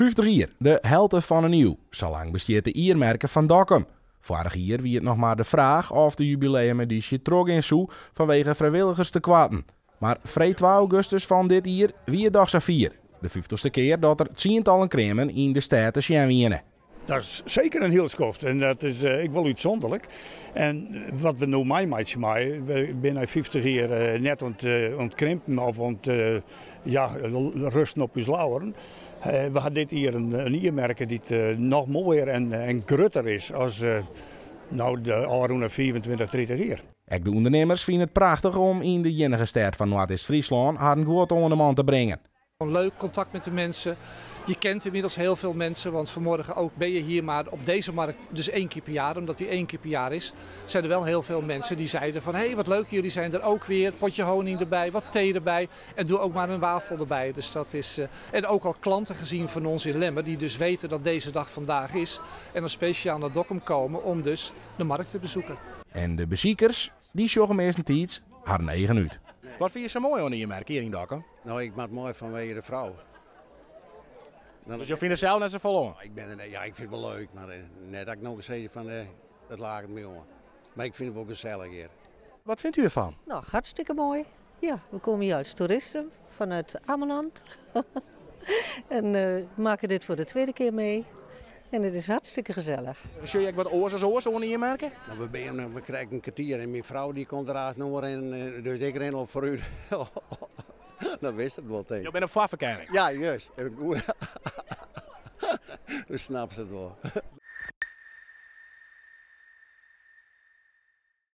50 jaar, de helte van een eeuw. Zolang bestaat de iermerken van Dokkum. Vorig jaar wie het nog maar de vraag of de jubileumeditie trok in Soe vanwege vrijwilligers te kwaten. Maar vrij 2 augustus van dit jaar wie het dag zo 4. De 50ste keer dat er tientallen kremen in de stad te zien winnen. Dat is zeker een heel skoft en dat is ik wel uitzonderlijk. En wat we nu meemaken, we binnen 50 jaar net ontkrimpen of rusten op ons lauweren. We hadden dit hier een iermerken die nog mooier en grutter is als de oude 24, 30 jaar. Ook de ondernemers vinden het prachtig om in de jenige stad van Noord-Est-Friesland haar een goed onder de man te brengen. Leuk contact met de mensen. Je kent inmiddels heel veel mensen, want vanmorgen ook ben je hier maar op deze markt dus 1 keer per jaar. Omdat die 1 keer per jaar is, zijn er wel heel veel mensen die zeiden van hé, wat leuk, jullie zijn er ook weer. Potje honing erbij, wat thee erbij en doe ook maar een wafel erbij. Dus dat is, en ook al klanten gezien van ons in Lemmer die dus weten dat deze dag vandaag is. En dan speciaal naar Dokkum komen om dus de markt te bezoeken. En de beziekers, die sjoggen meestentijds haar eigen uit. Wat vind je zo mooi aan je merk hier in Dokkum? Nou, ik maak het mooi vanwege de vrouw. Dus je vindt het zelf net zo vol? Ik vind het wel leuk, maar net dat ik nog eens zeg van dat laat het me jongen. Maar ik vind het ook gezellig hier. Wat vindt u ervan? Nou, hartstikke mooi. Ja, we komen hier als toeristen vanuit Ameland. En we maken dit voor de 2e keer mee. En het is hartstikke gezellig. Zul je wat oors aan je merken? Nou, we krijgen een kwartier en mijn vrouw die komt erachter nog en dus ik ren al voor u. Dan wist het wel tegen. Je bent op vaarverkenning? Ja, juist. Dus snap ze het wel.